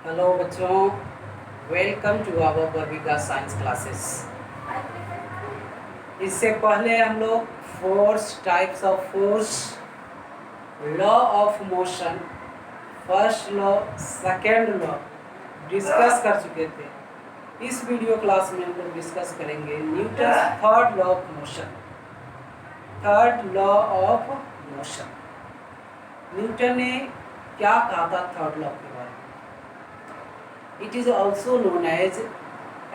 Hello बच्चों, welcome to our Barbika science classes. इससे पहले हम लोग force, types of force, law of motion, first law, second law discuss कर चुके थे। इस वीडियो क्लास में हम लोग डिस्कस करेंगे Newton third law of motion. Third law of motion, Newton ने क्या कहा था थर्ड लॉ के बारे में? It is also known as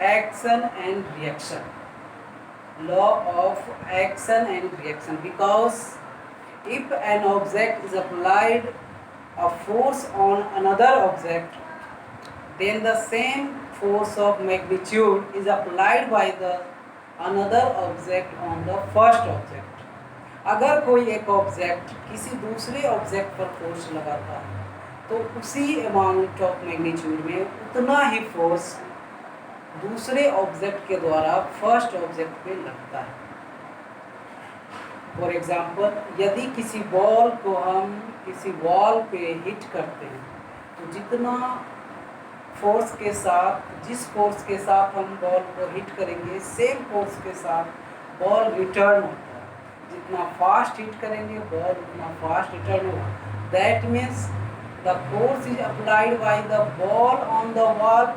action and reaction. Law of action and reaction, because if an object is applied a force on another object, then the same force of magnitude is applied by the another object on the first object. अगर कोई एक object किसी दूसरे object पर force लगाता है तो उसी अमाउंट ऑफ मैग्नीट्यूड में उतना ही फोर्स दूसरे ऑब्जेक्ट के द्वारा फर्स्ट ऑब्जेक्ट पे लगता है। फॉर एग्जांपल, यदि किसी बॉल को हम किसी वॉल पे हिट करते हैं तो जितना फोर्स के साथ, जिस फोर्स के साथ हम बॉल को हिट करेंगे, सेम फोर्स के साथ बॉल रिटर्न होता है। जितना फास्ट हिट करेंगे बॉल उतना फास्ट रिटर्न होगा। That means the force is applied by the ball on the wall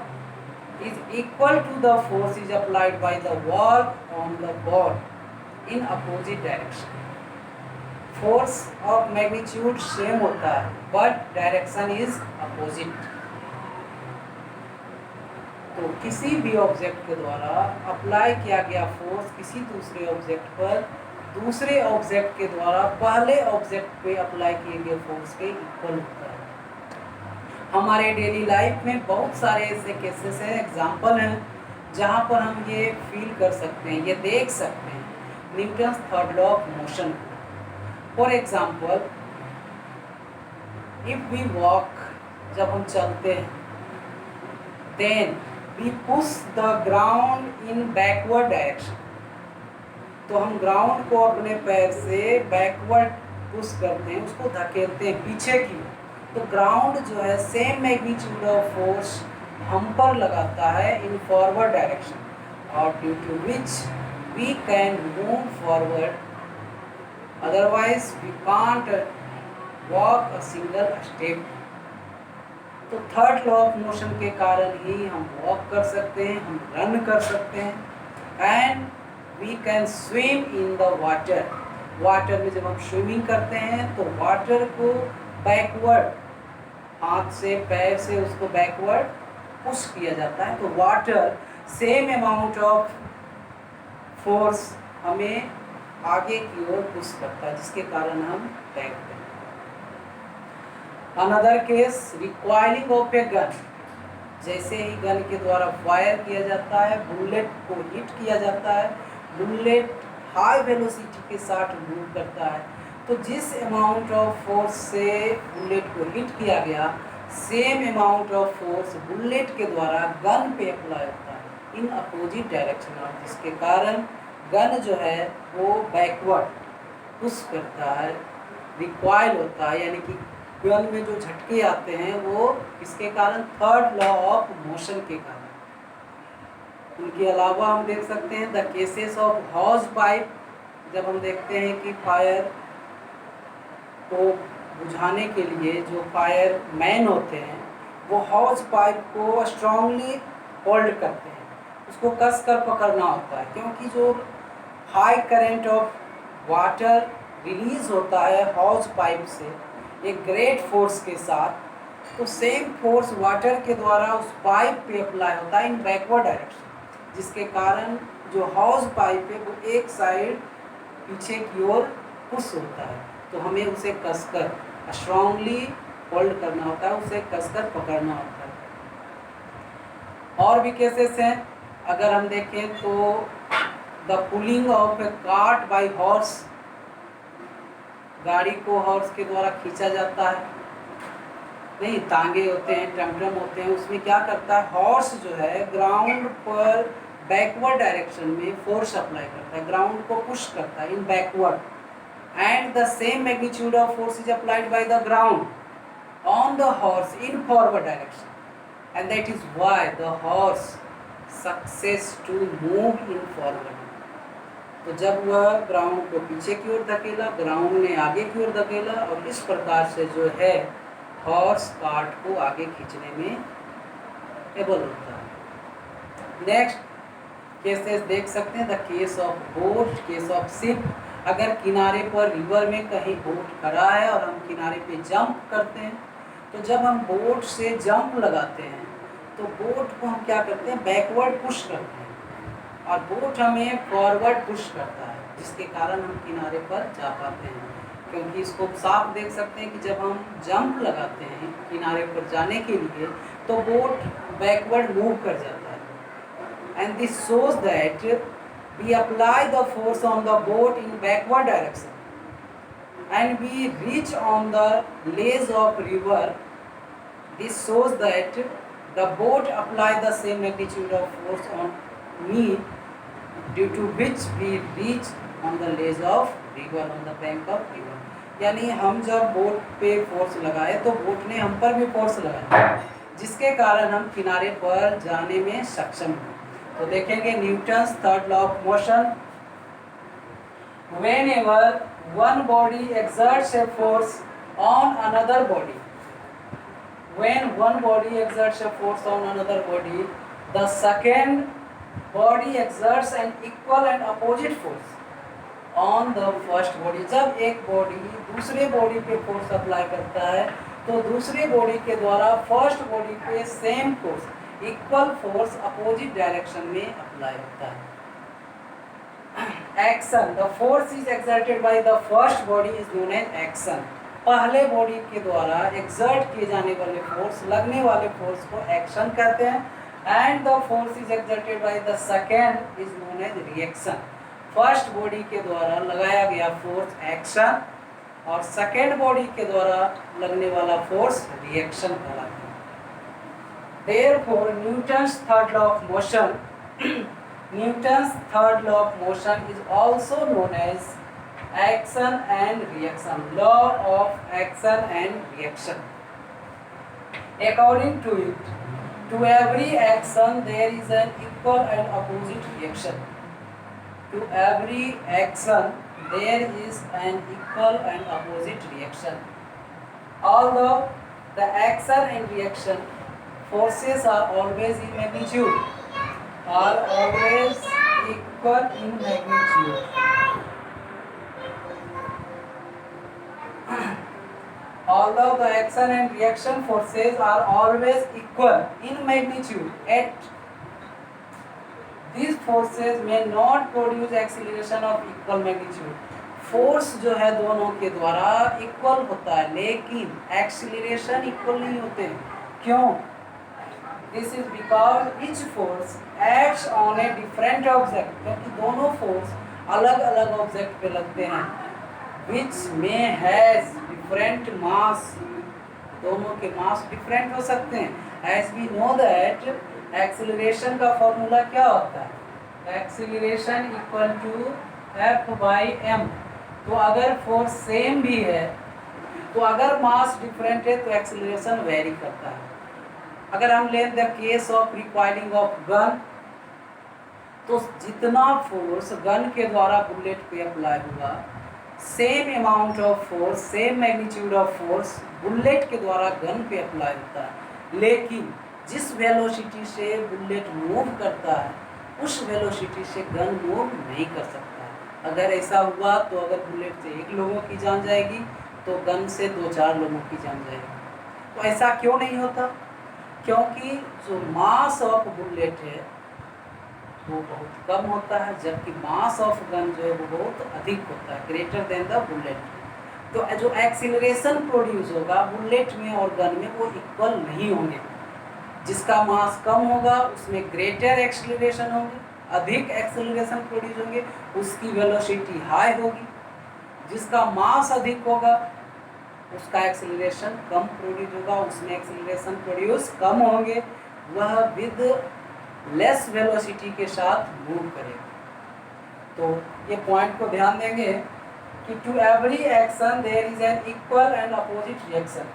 is equal to the force is applied by the wall on the ball in opposite direction. Force of magnitude same होता है but direction is opposite. तो किसी भी object के द्वारा apply किया गया force किसी दूसरे ऑब्जेक्ट पर दूसरे ऑब्जेक्ट के द्वारा पहले ऑब्जेक्ट पे अप्लाई किए गए फोर्स के इक्वल होता है। हमारे डेली लाइफ में बहुत सारे ऐसे केसेस हैं, एग्जाम्पल हैं, जहाँ पर हम ये फील कर सकते हैं, ये देख सकते हैं Newton's third law of motion. For example, if we walk, जब हम चलते हैं, then we push the ground in backward direction, तो हम ग्राउंड को अपने पैर से बैकवर्ड पुश करते हैं, उसको धकेलते हैं पीछे की। तो ग्राउंड जो है सेम मैग्नीट्यूड ऑफ फोर्स हम पर लगाता है इन फॉरवर्ड डायरेक्शन, और due to which we can move forward, otherwise we can't walk a single step. तो थर्ड लॉ ऑफ मोशन के कारण ही हम वॉक कर सकते हैं, हम रन कर सकते हैं, and we can swim in the water. Water में जब हम स्विमिंग करते हैं तो वाटर को बैकवर्ड, हाथ से पैर से उसको बैकवर्ड पुश किया जाता है। तो water same amount of force हमें आगे की ओर पुश करता है, जिसके कारण हम तैरते हैं। Another case, recoiling of a gun, जैसे ही गन के द्वारा फायर किया जाता है, बुलेट को हिट किया जाता है, बुलेट हाई वेलोसिटी के साथ मूव करता है, तो जिस अमाउंट ऑफ फोर्स से बुलेट को हिट किया गया, same amount of force bullet के द्वारा गन पे अप्लाई होता है इन अपोजिट डायरेक्शन, और जिसके कारण गन जो है वो बैकवर्ड पुश करता है, रिकॉइल होता है, यानी कि गन में जो झटके आते हैं वो इसके कारण थर्ड लॉ ऑफ मोशन के कारण। उनके अलावा हम देख सकते हैं द केसेस ऑफ हॉज पाइप, जब हम देखते हैं कि फायर को बुझाने के लिए जो फायर मैन होते हैं वो हॉज पाइप को स्ट्रांगली होल्ड करते हैं, उसको कस कर पकड़ना होता है, क्योंकि जो high current of water release होता है हॉज पाइप से एक ग्रेट फोर्स के साथ, तो सेम फोर्स वाटर के द्वारा उस पाइप पे अप्लाई होता है इन बैकवर्ड डायरेक्शन, जिसके कारण जो हॉज पाइप है वो एक साइड पीछे की ओर पुश होता है। तो हमें उसे कसकर स्ट्रांगली होल्ड करना होता है, उसे कसकर पकड़ना होता है। और भी केसेस हैं, अगर हम देखें तो the pulling of A cart bye horse, गाड़ी को हॉर्स के द्वारा खींचा जाता है, नहीं तांगे होते हैं, टमटम होते हैं, उसमें क्या करता है हॉर्स जो है ग्राउंड पर बैकवर्ड डायरेक्शन में फोर्स अप्लाई करता है, ग्राउंड को पुश करता है इन backward, and the same magnitude of force is applied by the ground on the horse in forward direction. and that is why the horse success to move in forward. तो जब वह ground को पीछे की ओर धकेला, ground ने आगे की ओर धकेला, और इस प्रकार से जो है हॉर्स कार्ट को आगे खींचने में एबल होता है। नेक्स्ट केसेस देख सकते हैं, the case of boat, case of ship. अगर किनारे पर रिवर में कहीं बोट खड़ा है और हम किनारे पे जंप करते हैं, तो जब हम बोट से जंप लगाते हैं तो बोट को हम क्या करते हैं, बैकवर्ड पुश करते हैं, और बोट हमें फॉरवर्ड पुश करता है, जिसके कारण हम किनारे पर जा पाते हैं। क्योंकि इसको साफ देख सकते हैं कि जब हम जंप लगाते हैं किनारे पर जाने के लिए, तो बोट बैकवर्ड मूव कर जाता है। And this shows that we apply the force on the boat in backward direction and we reach on the ledge of river. This shows that the boat apply the same magnitude of force on me, due to which we reach on the ledge of river, on the bank of river. यानी हम जब boat पे force लगाए तो boat ने हम पर भी फोर्स लगाया, जिसके कारण हम किनारे पर जाने में सक्षम हुए। तो देखेंगे Newton's third law of motion. Whenever one body exerts a force on another body, when one body exerts a force on another body, the second body exerts an equal and opposite force on the first body. जब एक body दूसरे body पे force apply करता है, तो दूसरे body के द्वारा फर्स्ट बॉडी पे same force, equal force opposite direction में अप्लाई होता है। Action, the force is exerted by the first body is known as action. पहले बॉडी के द्वारा एक्सर्ट किए जाने वाले फोर्स, लगने वाले फोर्स को एक्शन कहते हैं। And the force is exerted by the second is known as reaction. First body के द्वारा लगाया गया फोर्स एक्शन, और सेकेंड बॉडी के द्वारा लगने वाला फोर्स रिएक्शन कहलाता है। Therefore, Newton's third law of motion, Newton's third law of motion is also known as action and reaction. Law of action and reaction. According to it, to every action there is an equal and opposite reaction. To every action there is an equal and opposite reaction. Although the action and reaction forces are always in magnitude, are always equal in magnitude. Although the action and reaction forces are always equal in magnitude, yet these forces may not produce acceleration of equal magnitude. Force जो है दोनों के द्वारा equal होता है, लेकिन acceleration equal नहीं होते हैं। क्यों? This is because each force acts on a different object, क्योंकि दोनों फोर्स अलग अलग ऑब्जेक्ट पे लगते हैं, which may has different mass, दोनों के मास डिफरेंट हो सकते हैं। As we know that acceleration का फॉर्मूला क्या होता है? Acceleration equal to F/m। तो अगर फोर्स सेम भी है, तो अगर मास डिफरेंट है तो एक्सीलरेशन वेरी करता है। अगर हम लें the case of recoiling of gun, तो जितना फोर्स गन के द्वारा बुलेट पे अप्लाई हुआ, same amount of force, same magnitude of force bullet के द्वारा गन पे अप्लाई होता है। लेकिन जिस वेलोसिटी से बुलेट मूव करता है, उस वेलोसिटी से गन मूव नहीं कर सकता। अगर ऐसा हुआ तो अगर बुलेट से 1 लोगों की जान जाएगी, तो गन से 2-4 लोगों की जान जाएगी। तो ऐसा क्यों नहीं होता? क्योंकि जो मास ऑफ बुलेट है वो बहुत कम होता है, जबकि मास ऑफ गन जो है वो बहुत अधिक होता है, ग्रेटर देन द बुलेट। तो जो एक्सीलरेशन प्रोड्यूस होगा बुलेट में और गन में वो इक्वल नहीं होंगे। जिसका मास कम होगा उसमें ग्रेटर एक्सीलरेशन होंगे, अधिक एक्सीलरेशन प्रोड्यूस होंगे, उसकी वेलोसिटी हाई होगी। जिसका मास अधिक होगा उसका एक्सीलरेशन कम प्रोड्यूस होगा, उसमें एक्सीलरेशन प्रोड्यूस कम होंगे, वह विद लेस वेलोसिटी के साथ मूव करेगा। तो ये पॉइंट को ध्यान देंगे कि to every action there is an equal and opposite reaction.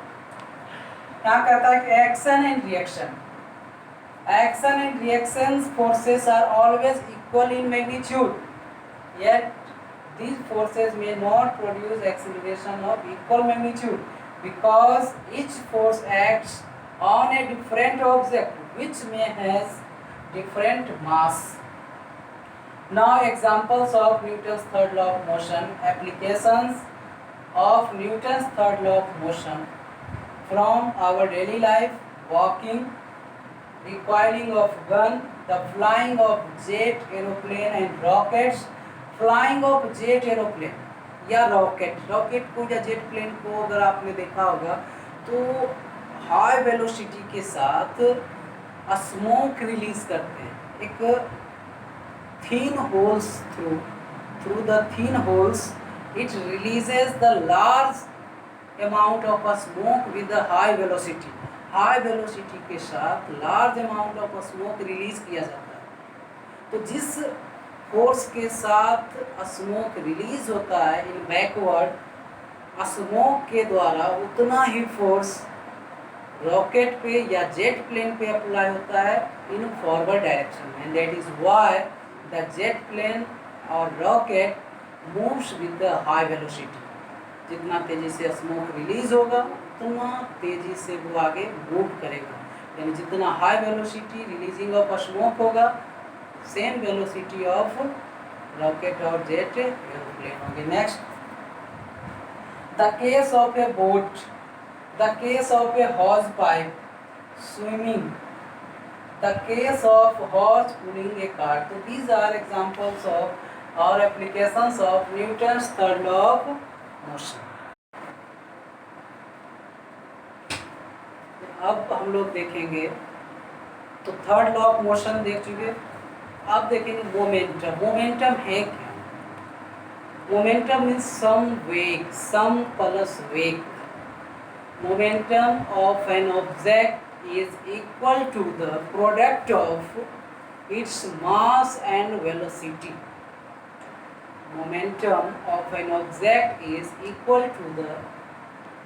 क्या कहता है कि action and reaction, Action and reaction forces are always equal in magnitude, yet these forces may not produce acceleration of equal magnitude because each force acts on a different object which may has different mass. Now examples of Newton's third law of motion, applications of Newton's third law of motion from our daily life: walking, recoiling of gun, the flying of jet aeroplane and rockets. Flying of jet aeroplane या rocket को या jet plane को अगर आपने देखा होगा तो high velocity के साथ स्मोक रिलीज करते हैं। एक thin holes through the thin holes it releases the large amount of smoke with high velocity. High velocity के साथ large amount of smoke release किया जाता है। तो जिस फोर्स के साथ स्मोक रिलीज होता है इन बैकवर्ड, स्मोक के द्वारा उतना ही फोर्स रॉकेट पे या जेट प्लेन पे अप्लाई होता है इन फॉरवर्ड डायरेक्शन में। That is why the jet plane और rocket moves with the high velocity. जितना तेजी से स्मोक रिलीज होगा उतना तेजी से वो आगे मूव करेगा, यानी जितना high velocity releasing of smoke होगा सेम वेलोसिटी ऑफ रॉकेट और जेट एरोप्लेन होगी। Next, the case of A boat, the case of a hose pipe, swimming, the case of horse pulling a cart. तो these are examples of और applications of Newton's third law of motion. अब हम लोग देखेंगे, तो third law of motion देख चुके, अब देखेंगे मोमेंटम। मोमेंटम है क्या? मोमेंटम मीन्स सम वेग, सम प्लस वेग। Momentum of an object is equal to the product of its mass and velocity. Momentum of an object is equal to the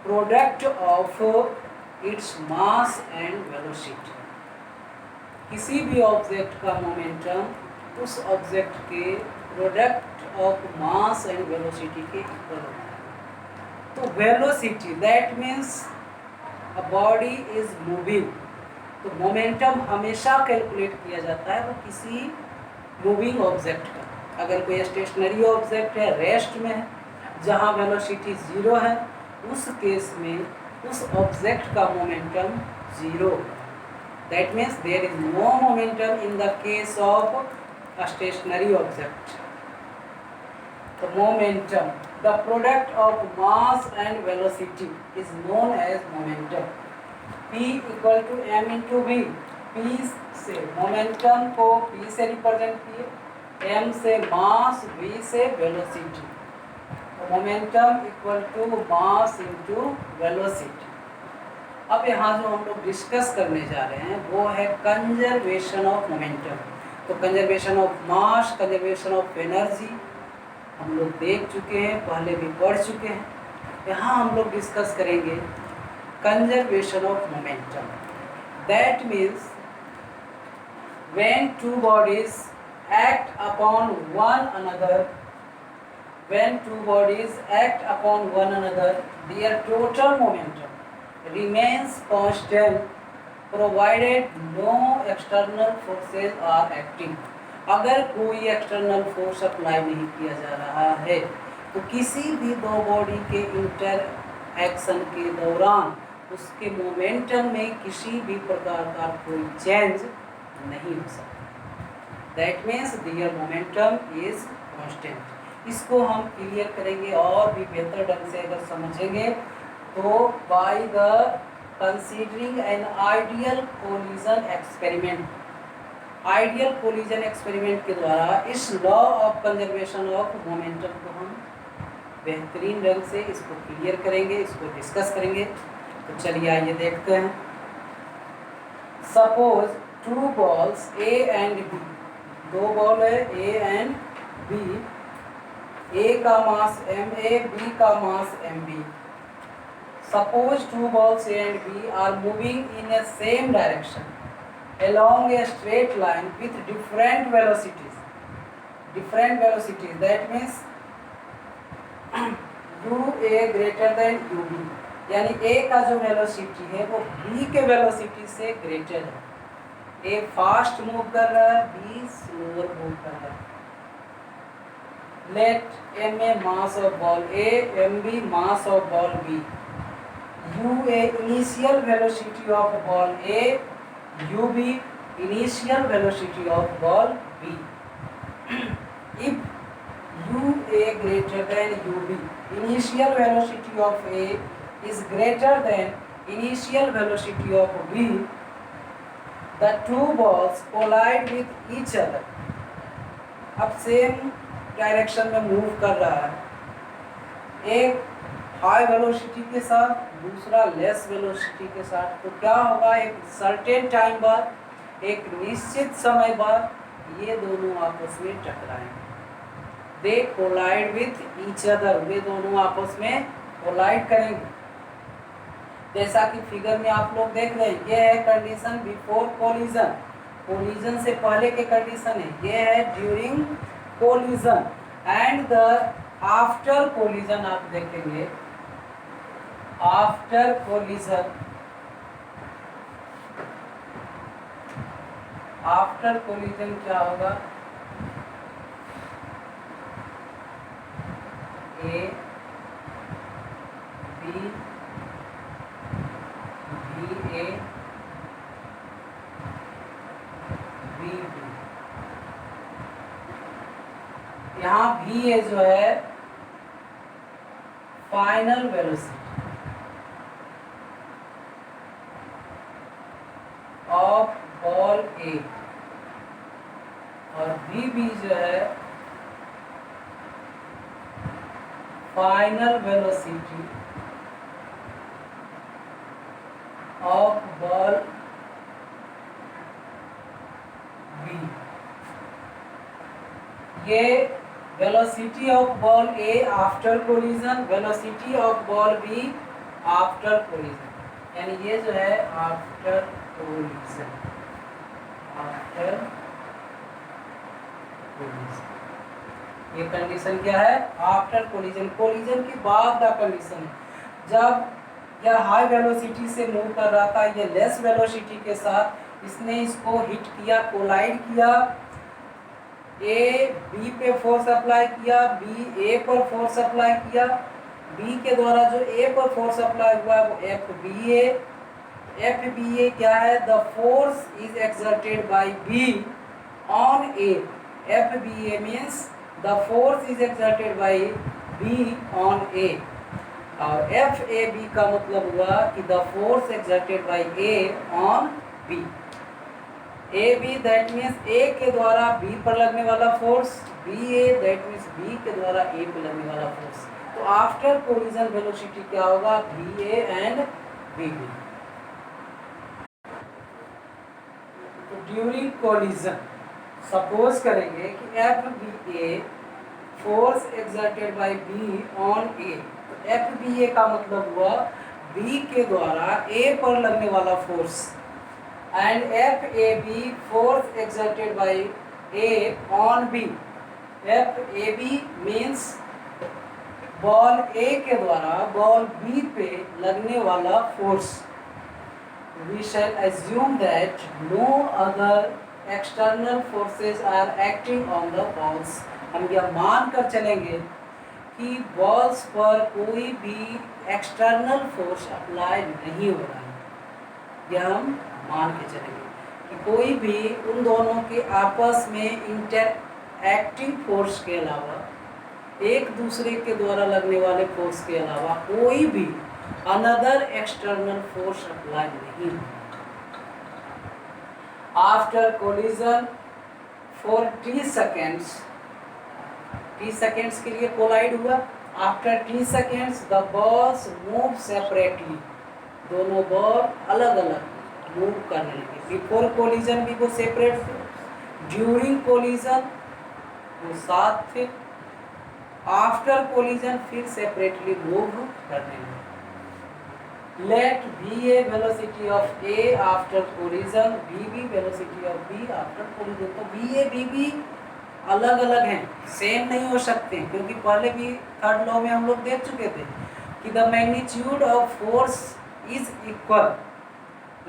product of its mass and velocity. किसी भी object का momentum उस object के product of mass and velocity के equal होता है। तो velocity that means a body is moving, तो मोमेंटम हमेशा कैलकुलेट किया जाता है वो किसी मूविंग ऑब्जेक्ट का। अगर कोई स्टेशनरी ऑब्जेक्ट है, रेस्ट में है, जहाँ वेलोसिटी 0 है, उस केस में उस ऑब्जेक्ट का momentum 0। That means there is no momentum in the case of a stationary object. The momentum, the product of mass and velocity, is known as momentum. P equal to m into v. P से momentum को P से represent किए, m से mass, v से velocity. Momentum equal to mass into velocity. अब यहाँ जो हम लोग डिस्कस करने जा रहे हैं वो है कंजर्वेशन ऑफ मोमेंटम। तो conservation of mass, conservation of energy हम लोग देख चुके हैं, पहले भी पढ़ चुके हैं। यहाँ हम लोग डिस्कस करेंगे conservation of momentum. That means when two bodies act upon one another, when two bodies act upon one another, their total momentum remains constant provided no external forces are acting। अगर कोई external force apply नहीं किया जा रहा है तो किसी भी दो बॉडी के इंटर एक्शन के दौरान उसके मोमेंटम में किसी भी प्रकार का कोई चेंज नहीं हो सकता। That means their momentum is constant. इसको हम क्लियर करेंगे और भी बेहतर ढंग से अगर समझेंगे तो by the considering an ideal collision experiment. Ideal collision experiment के द्वारा इस law of conservation of momentum को हम बेहतरीन ढंग से इसको क्लियर करेंगे, इसको डिस्कस करेंगे। तो चलिए आइए देखते हैं। Suppose two balls A and B, दो बॉल है ए एंड बी, ए का मास एम ए, बी का mass M B. Suppose two balls A and B are moving in a same direction along a straight line with different velocities. That means UA greater than UB, यानी A का जो velocity है वो B के velocity से greater है। A fast move कर रहा है, B स्लोअर मूव कर रहा है। Let MA mass of ball A, MB mass of ball B. UA initial velocity of ball A, UB initial velocity of ball B. If UA greater than UB, initial velocity of A is greater than initial velocity of B, the two balls collide with each other. अब same direction में move कर रहा है, एक high velocity के साथ, दूसरा less velocity के साथ। तो क्या होगा, एक सर्टेन टाइम बाद, एक निश्चित समय बाद ये दोनों आपस में टकराएंगे। दे कोलाइड विथ ईच अदर, वे दोनों आपस में कोलाइड करेंगे। जैसा कि फिगर में आप लोग देख रहे हैं, ये है कंडीशन बिफोर कोलिजन, कोलिजन से पहले के कंडीशन है। ये है during collision and the after collision. आप देखेंगे आफ्टर कोलिजन, आफ्टर कोलिजन क्या होगा, A B, B A, B B. यहाँ भी ये जो है final velocity of ball A, और बी जो है final velocity of ball B. ये velocity of ball A after collision, velocity of ball B after collision, यानी ये जो है आफ्टर कोलिजन, आफ्टर कोलिजन। ये कंडीशन क्या है, आफ्टर कोलिजन, कोलिजन के बाद का कंडीशन है। जब यह हाई वेलोसिटी से मूव कर रहा था, ये लेस वेलोसिटी के साथ इसने इसको हिट किया, कोलाइड किया। ए बी पे फोर्स अप्लाई किया, बी ए पर फोर्स अप्लाई किया। बी के द्वारा जो ए पर फोर्स अप्लाई हुआ वो F B A. F B A क्या है, the force is exerted by B on A. F B A means the force is exerted by B on A, और एफ ए बी का मतलब हुआ कि the force exerted by A on B. A B that means A के द्वारा B पर लगने वाला force, B A that means B के द्वारा ए पर लगने वाला फोर्स। तो आफ्टर कोलिजन वेलोसिटी क्या होगा, B A and B B. तो ड्यूरिंग कोलिजन सपोज करेंगे कि F B A force exerted by B on A. तो एफ बी ए का मतलब हुआ बी के द्वारा ए पर लगने वाला force, and FAB force exerted by A on B. FAB means ball A के द्वारा बॉल B पे लगने वाला force. We shall assume that no other external forces are acting on the balls. हम यह मान कर चलेंगे कि बॉल्स पर कोई भी एक्सटर्नल फोर्स अप्लाई नहीं हो रहा है। यह हम मान के चलेंगे कि कोई भी उन दोनों के आपस में इंटरएक्टिंग फोर्स के अलावा, एक दूसरे के द्वारा लगने वाले फोर्स के अलावा कोई भी अनदर एक्सटर्नल फोर्स अप्लाई नहीं होगा। After collision for T seconds, T seconds के लिए कोलाइड हुआ। After T seconds the balls move separately, दोनों बॉल अलग अलग मूव करने लगे। बिफोर कोलिजन भी वो सेपरेट थे, ड्यूरिंग कोलिजन वो साथ थे, आफ्टर कोलिजन फिर सेपरेटली मूव करने लगे। let va velocity of a after collision, vb velocity of b after collision। तो va vb अलग अलग हैं, सेम नहीं हो सकते, क्योंकि पहले भी थर्ड लॉ में हम लोग देख चुके थे कि the magnitude of force is equal,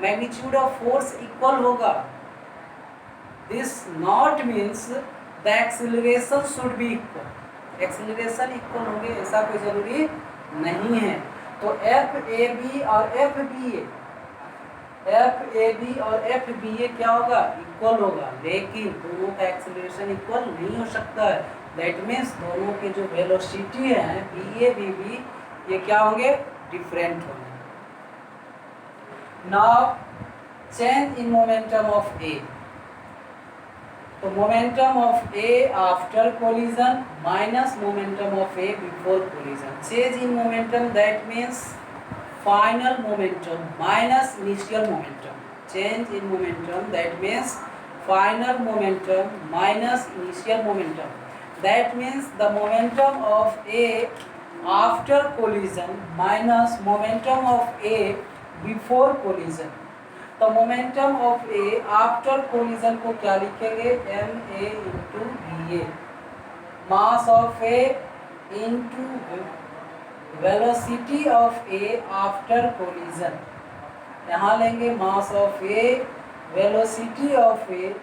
magnitude of force equal होगा। This not means the acceleration should be equal, acceleration equal होंगे ऐसा कोई जरूरी नहीं है। तो एफ ए बी और F B A, F A B और एफ बी ए क्या होगा, इक्वल होगा, लेकिन दोनों का एक्सीलरेशन इक्वल नहीं हो सकता है। दैट मीन्स दोनों के जो वेलोसिटी है बी ए बी बी, ये क्या होंगे, डिफरेंट होंगे। Now change in momentum of A, तो momentum of A after collision minus momentum of A before collision. Change in momentum that means final momentum minus initial momentum. Change in momentum that means final momentum minus initial momentum. That means the momentum of A after collision minus momentum of A before collision. तो momentum of A after collision को क्या लिखेंगे, M A into B A, mass of A into velocity of A after collision. यहाँ लेंगे mass of A, velocity of A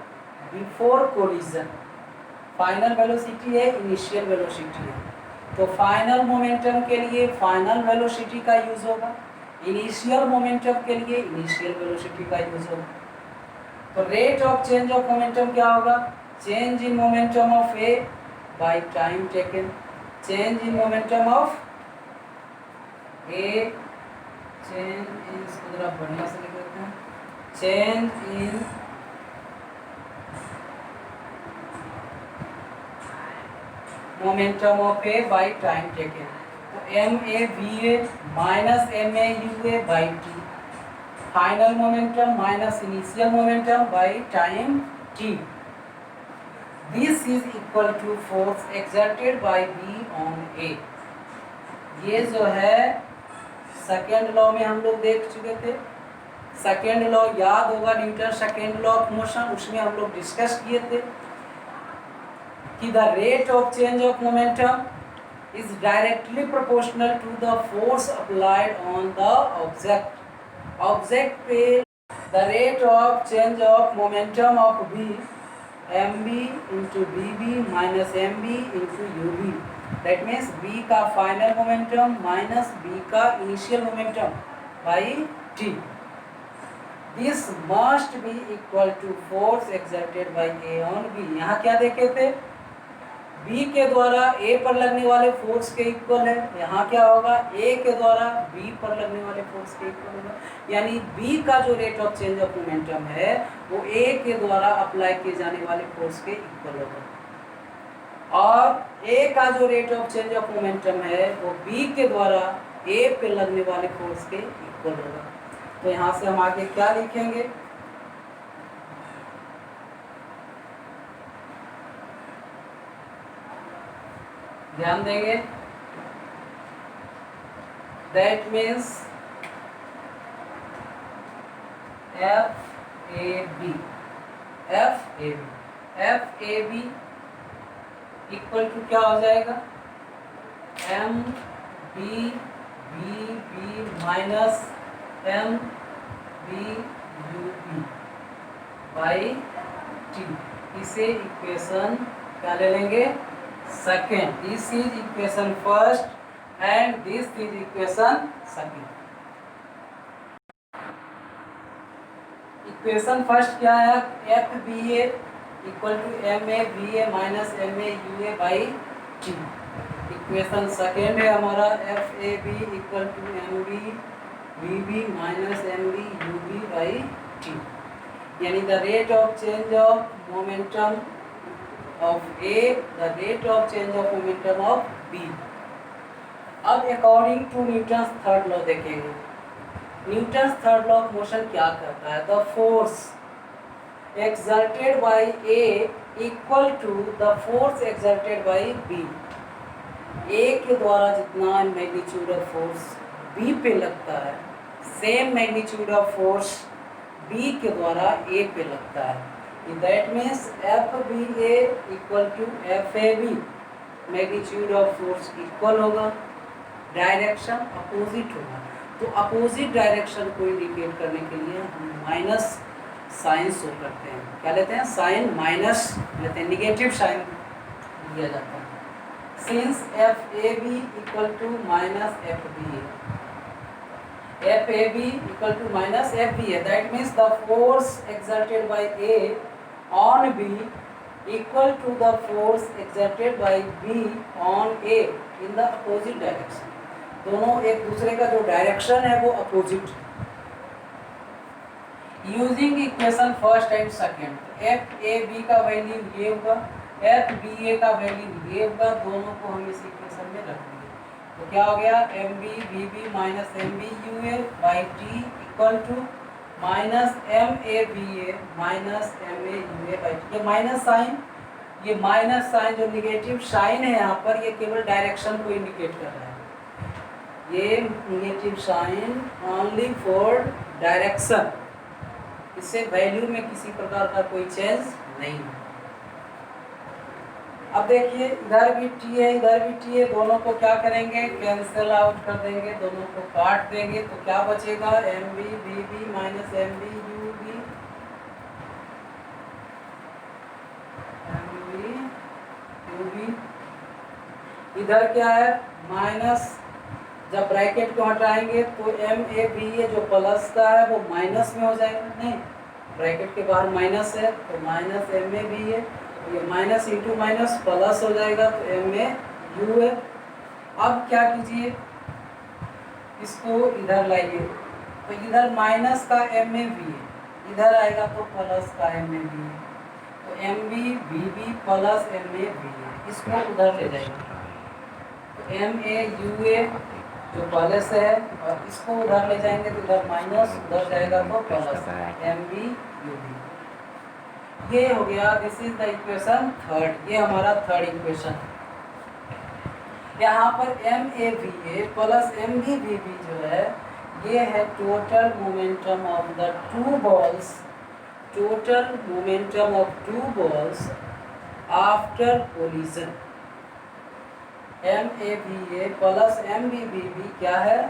before collision. Final velocity है, initial velocity है, तो final momentum के लिए फाइनल वेलोसिटी का यूज होगा, initial momentum के लिए इनिशियल वेलोसिटी का यूज होगा। तो rate of change of momentum क्या होगा, change in momentum of A by time taken. Change in momentum of A, change in, इसको जरा बढ़िया से लिख देते हैं, change in momentum of A by time taken. तो M A V A minus M A U A by T, final momentum minus initial momentum by time T. This is equal to force exerted by B on A. ये जो है second law में हम लोग देख चुके थे। Second law याद होगा, Newton second law of motion, उसमें हम लोग डिस्कस किए थे कि the rate of change of momentum is directly proportional to the force applied on the object. Object पे the rate of change of momentum of B, mb into bb minus mb into ub. That means B का final momentum minus B का initial momentum by t. This must be equal to force exerted by A on B. यहाँ क्या देखे थे, B के द्वारा A पर लगने वाले फोर्स के इक्वल है। यहाँ क्या होगा, A के द्वारा B पर लगने वाले फोर्स के इक्वल होगा। यानी B का जो rate of change of momentum है वो A के द्वारा अप्लाई किए जाने वाले फोर्स के इक्वल होगा, और A का जो rate of change of momentum है वो B के द्वारा A पे लगने वाले फोर्स के इक्वल होगा। तो यहाँ से हम आगे क्या लिखेंगे, ध्यान देंगे, that means F A B, F A B, F A B equal to क्या हो जाएगा, M B B B minus M B U B by T. इसे इक्वेशन क्या ले लेंगे, second. This is equation first and this is equation second. Equation first क्या है, F B A equal to M A B A minus M A U A by T. Equation second है हमारा F A B equal to M B B B minus M B U B by T. यानी the rate of change of momentum of A, the rate of change of momentum of B. अब according to Newton's third law देखेंगे। Newton's third law of motion क्या कहता है, the force exerted by A equal to the force exerted by B। A के द्वारा जितना magnitude of force B पे लगता है, same magnitude of force B के द्वारा ए पे लगता है। That means F B A equal to F A B, magnitude of force equal होगा, डायरेक्शन अपोजिट होगा। तो अपोजिट डायरेक्शन को इंडिकेट करने के लिए हम माइनस साइन शो करते हैं। क्या लेते हैं? साइन माइनस लेते हैं, निगेटिव साइन लिया जाता है। Since F A B equal to minus F B A, F A B equal to minus F B A, that means the force exerted by A on B equal to the force exerted by B on A in the opposite direction। दोनों एक दूसरे का जो direction है वो opposite है। Using equation first and second, F A B का value ये होगा, एफ बी ए का वैल्यू ये होगा, दोनों को हम इस इक्वेशन में रख देंगे। तो क्या हो गया? M B B B minus M B U A by T equal to minus M A B A minus M A U A by T. ये माइनस साइन जो निगेटिव साइन है यहाँ पर, ये केवल डायरेक्शन को इंडिकेट कर रहा है। ये negative sign only for direction, इससे वैल्यू में किसी प्रकार का कोई चेंज नहीं है। अब देखिए इधर भी टी है इधर भी टी है, दोनों को क्या करेंगे? कैंसिल आउट कर देंगे, दोनों को काट देंगे। तो क्या बचेगा? M B B B minus M B U B, M B U B. इधर क्या है? माइनस, जब ब्रैकेट को हटाएंगे तो एम ए बी ए जो प्लस का है वो माइनस में हो जाएगा। नहीं, ब्रैकेट के बाहर माइनस है तो माइनस एम ए बी ए, ये माइनस इंटू माइनस प्लस हो जाएगा तो एम ए यू है। अब क्या कीजिए, इसको इधर लाइए, तो इधर माइनस का एम ए बी है, इधर आएगा तो प्लस का एम ए बी है, तो M B B B plus M A B है, इसको उधर ले जाएंगे तो एम ए यू ए जो प्लस है, और इसको उधर ले जाएंगे तो इधर माइनस, उधर जाएगा तो plus, M B U B. ये हो गया, this is the equation third, ये हमारा थर्ड इक्वेशन। यहाँ पर M A B A plus M B B B जो है, ये है total momentum of the two balls, total momentum of two balls after collision. M A B A plus M B B B क्या है?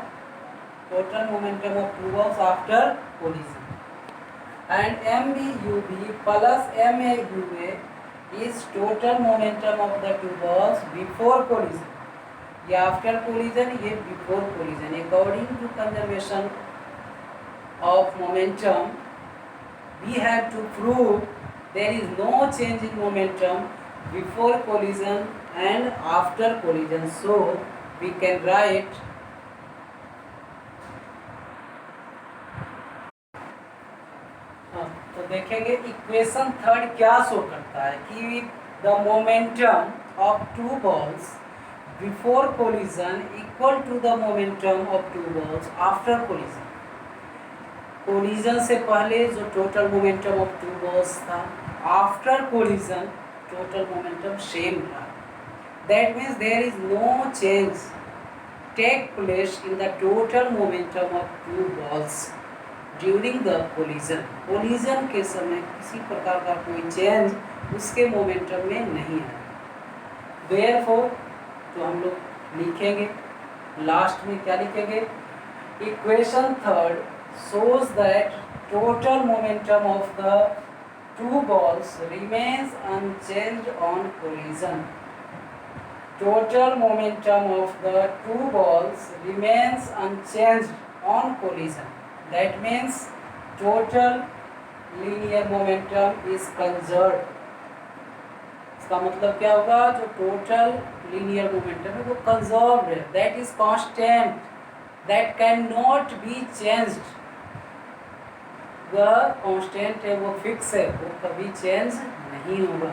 Total momentum of two balls after collision. And M B U B plus M A U A is total momentum of the two balls before collision. ये after collision, ये before collision. According to conservation of momentum we have to prove there is no change in momentum before collision and after collision, so we can write तो देखेंगे equation third क्या show करता है कि the momentum of two balls before collision equal to the momentum of two balls after collision. Collision से पहले जो total momentum of two balls था, after collision total momentum same था। That means there is no change take place in the total momentum of two balls during the collision. Collision के समय किसी प्रकार का कोई चेंज उसके मोमेंटम में नहीं है। देयरफॉर तो हम लोग लिखेंगे लास्ट में क्या लिखेंगे? Equation third shows that total momentum of the two balls remains unchanged on collision. Total momentum of the two balls remains unchanged on collision. That means total linear momentum is conserved. इसका मतलब क्या होगा? जो total linear momentum है वो conserved है, that is constant, that can not be changed. वह constant है, वो फिक्स है, वो कभी चेंज नहीं होगा।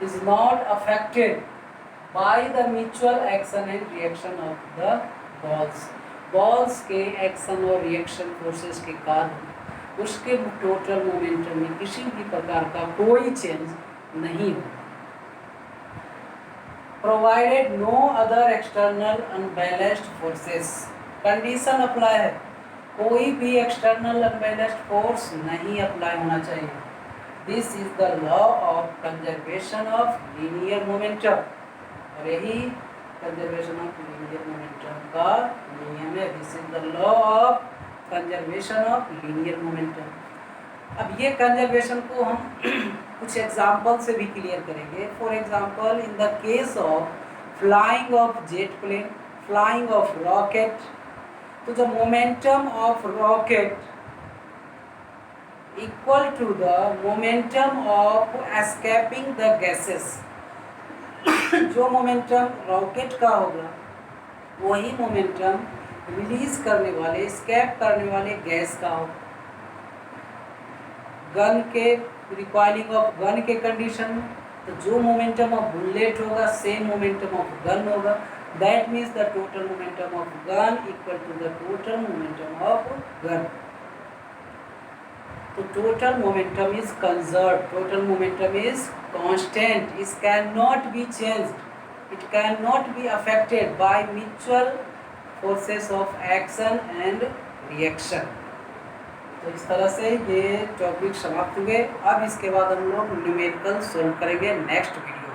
Is not affected by the mutual action and reaction of the balls. Balls के एक्शन और रिएक्शन फोर्सेस के कारण उसके टोटल मोमेंटम में किसी भी प्रकार का कोई चेंज नहीं होगा। Provided no other external unbalanced forces, condition apply है कोई भी एक्सटर्नल अनबैलेंस्ड फोर्स नहीं अप्लाई होना चाहिए। This is the law of conservation of linear momentum, और यही कंजर्वेशन ऑफ लीनियर मोमेंटम का नियम है। This is the law of conservation of linear momentum. अब ये कंजर्वेशन को हम कुछ एग्जाम्पल से भी क्लियर करेंगे। For example, in the case of flying of jet plane, flying of rocket, तो the momentum of rocket equal to the momentum of escaping the gases. जो मोमेंटम रॉकेट का होगा वही मोमेंटम रिलीज करने वाले, एस्केप करने वाले गैस का होगा। गन के रिकॉइलिंग ऑफ गन के कंडीशन में तो जो मोमेंटम ऑफ बुलेट होगा सेम मोमेंटम ऑफ गन होगा। That means the total momentum of gun equal to the total momentum of gun. तो total momentum is conserve, total momentum is constant, it can not be changed, it can not be affected by mutual forces of action and reaction. तो इस तरह से ये topic समाप्त हुए। अब इसके बाद हम लोग न्यूमेरिकल सोल्व करेंगे नेक्स्ट वीडियो।